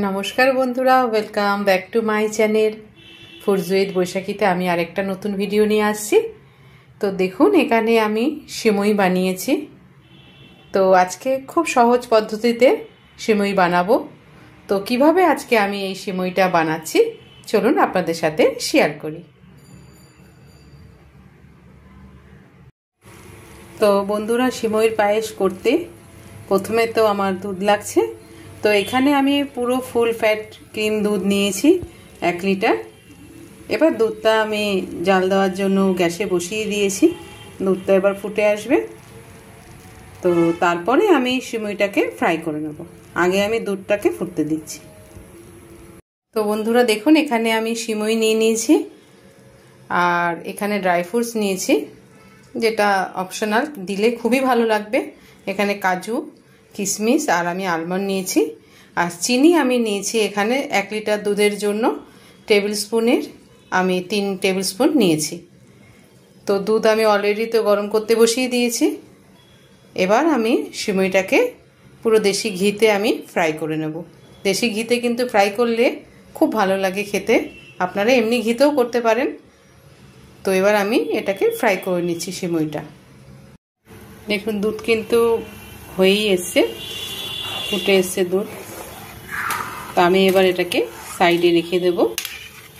নমস্কার বন্ধুরা, welcome back to my channel foods with বৈশাখীতে আমি আরেকটা নতুন ভিডিও নিয়ে আসছি। তো দেখুন, এখানে আমি সিমুই বানিয়েছি। তো আজকে খুব সহজ পদ্ধতিতে সিমুই বানাবো। তো কিভাবে আজকে আমি এই সিমুইটা বানাচ্ছি চলুন আপনাদের সাথে শেয়ার করি। তো বন্ধুরা, সিমুইর পায়েস করতে প্রথমে তো আমার দুধ লাগছে। তো এখানে আমি পুরো ফুল ফ্যাট ক্রিম দুধ নিয়েছি 1 লিটার। এবার দুধটা আমি জাল দেওয়ার জন্য গ্যাসে বসিয়ে দিয়েছি। দুধটা এবার ফুটে আসবে। তো তারপরে আমি সিমুইটাকে ফ্রাই করে নেব। আগে আমি দুধটাকে ফুটতে দিচ্ছি। তো বন্ধুরা দেখুন, এখানে আমি সিমুই নিয়ে নিয়েছি আর এখানে ড্রাই ফ্রুটস নিয়েছি, যেটা অপশনাল, দিলে খুবই ভালো লাগবে। এখানে কাজু, কিশমিশ আর আমি আলমন্ড নিয়েছি। আর চিনি আমি নিয়েছি এখানে 1 লিটার দুধের জন্য টেবিল স্পুনের আমি 3 টেবিল স্পুন নিয়েছি। তো দুধ আমি অলরেডি তো গরম করতে বসিয়ে দিয়েছি। এবার আমি সিমুইটাকে পুরো দেশি ঘিতে আমি ফ্রাই করে নেব। দেশি ঘিতে কিন্তু ফ্রাই করলে খুব ভালো লাগে খেতে। আপনারা এমনি ঘিতেও করতে পারেন। তো এবার আমি এটাকে ফ্রাই করে নিচ্ছি সিমুইটা। দেখুন, দুধ কিন্তু হয়েই এসছে, ফুটে এসছে দুধ। তো আমি এবার এটাকে সাইডে রেখে দেব।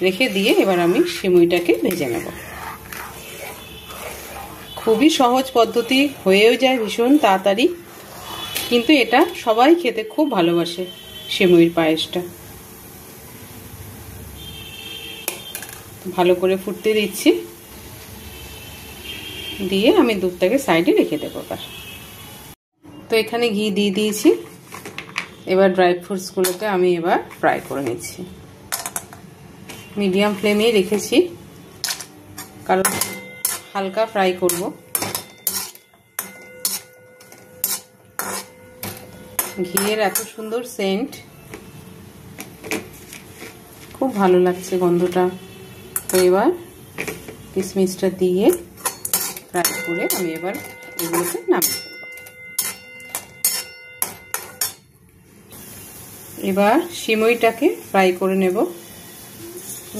রেখে দিয়ে এবার আমি সিমুইটাকে ভেজে নেব। খুবই সহজ পদ্ধতি, হয়েও যায় ভীষণ তাড়াতাড়ি, কিন্তু এটা সবাই খেতে খুব ভালোবাসে সিমুইর পায়েসটা। ভালো করে ফুটতে দিচ্ছি, দিয়ে আমি দুধটাকে সাইডে রেখে দেবো। তো এখানে ঘি দিয়ে দিয়েছি। এবার ড্রাই ফ্রুটসগুলোকে আমি এবার ফ্রাই করে নিচ্ছি। মিডিয়াম ফ্লেমে রেখেছি, কারণ হালকা ফ্রাই করব। ঘিয়ের এত সুন্দর সেন্ট, খুব ভালো লাগছে গন্ধটা। তো এবার কিশমিশটা দিয়ে ফ্রাই করে আমি এবার এগুলোকে নামিয়ে দেব। এবার সিমুইটাকে ফ্রাই করে নেব,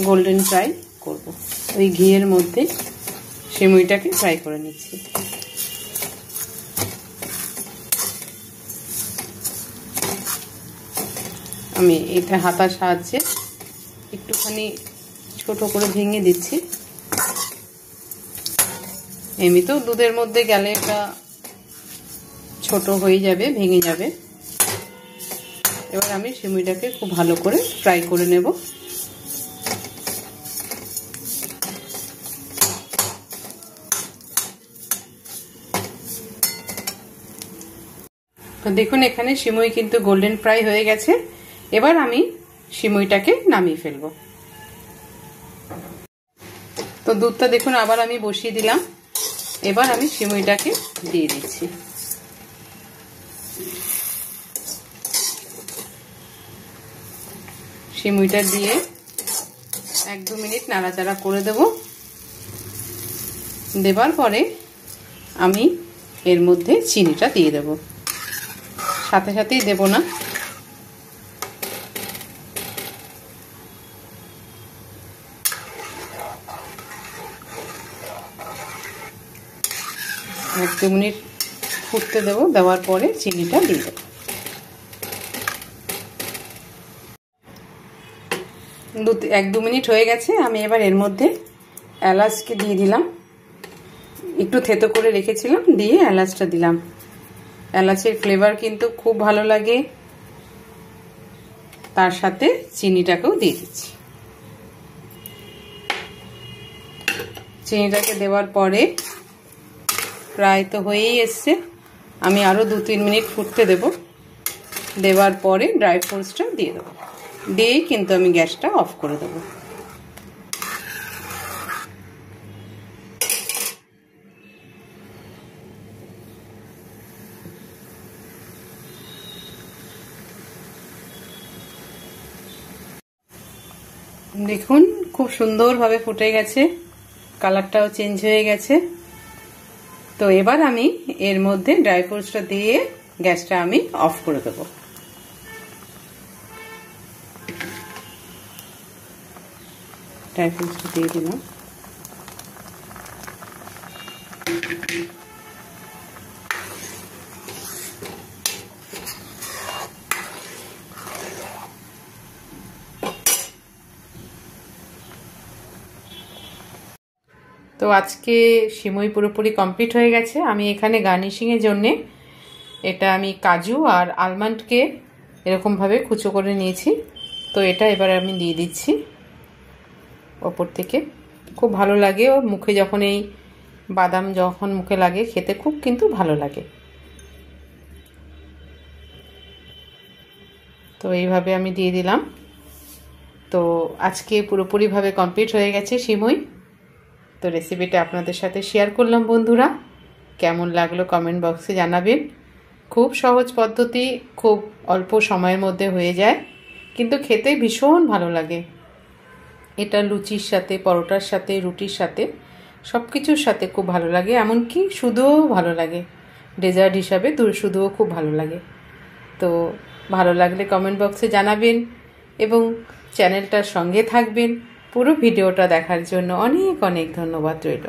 গোল্ডেন ফ্রাই করব। ওই ঘিয়ের মধ্যে সিমুইটাকে ফ্রাই করে নিচ্ছি। আমি এটা হাতার সাহায্যে একটুখানি ছোট করে ভেঙে দিচ্ছি। এমনিতেও দুধের মধ্যে গেলে এটা ছোট হয়ে যাবে, ভেঙে যাবে। এবার আমি সিমুইটাকে খুব ভালো করে ফ্রাই করে নেব। তো দেখুন, এখানে সিমুই কিন্তু গোল্ডেন ফ্রাই হয়ে গেছে। এবার আমি সিমুইটাকে নামিয়ে ফেলবো। তো দুধটা দেখুন আবার আমি বসিয়ে দিলাম। এবার আমি সিমুইটাকে দিয়ে দিচ্ছি। সিমুইটা দিয়ে 1-2 মিনিট নাড়াচাড়া করে দেব। দেবার পরে আমি এর মধ্যে চিনিটা দিয়ে দেব, সাথে সাথেই দেব না। এক 2 মিনিট ফুটতে দেব। দেওয়ার পরে চিনিটা দিয়ে দেব। 1-2 মিনিট হয়ে গেছে। আমি এবার এর মধ্যে এলাচকে দিয়ে দিলাম। একটু থেতো করে রেখেছিলাম, দিয়ে এলাচটা দিলাম। এলাচের ফ্লেভার কিন্তু খুব ভালো লাগে। তার সাথে চিনিটাকেও দিয়ে দিচ্ছি। চিনিটাকে দেওয়ার পরে প্রায় তো হয়েই এসছে। আমি আরও 2-3 মিনিট ফুটতে দেব। দেওয়ার পরে ড্রাই ফ্রুটসটা দিয়ে দেবো। দিয়েই কিন্তু আমি গ্যাসটা অফ করে দেবো। দেখুন, খুব সুন্দরভাবে ফুটে গেছে, কালারটাও চেঞ্জ হয়ে গেছে। তো এবার আমি এর মধ্যে ড্রাই ফ্রুটসটা দিয়ে গ্যাসটা আমি অফ করে দেবো। ড্রাই ফ্রুটসটা দিয়ে দিলাম। তো আজকে সিমই পুরোপুরি কমপ্লিট হয়ে গেছে। আমি এখানে গার্নিশিংয়ের জন্যে এটা আমি কাজু আর আলমন্ডকে এরকমভাবে কুচো করে নিয়েছি। তো এটা এবার আমি দিয়ে দিচ্ছি ওপর থেকে। খুব ভালো লাগে ও মুখে, যখন এই বাদাম যখন মুখে লাগে খেতে খুব কিন্তু ভালো লাগে। তো এইভাবে আমি দিয়ে দিলাম। তো আজকে পুরোপুরিভাবে কমপ্লিট হয়ে গেছে সিমই। তো রেসিপিটা আপনাদের সাথে শেয়ার করলাম বন্ধুরা। কেমন লাগলো কমেন্ট বক্সে জানাবেন। খুব সহজ পদ্ধতি, খুব অল্প সময়ের মধ্যে হয়ে যায়, কিন্তু খেতে ভীষণ ভালো লাগে। এটা লুচির সাথে, পরোটার সাথে, রুটির সাথে, সব কিছুর সাথে খুব ভালো লাগে। এমনকি শুধুও ভালো লাগে, ডেজার্ট হিসাবে শুধুও খুব ভালো লাগে। তো ভালো লাগলে কমেন্ট বক্সে জানাবেন এবং চ্যানেলটার সঙ্গে থাকবেন। পুরো ভিডিওটা দেখার জন্য অনেক অনেক ধন্যবাদ রইল।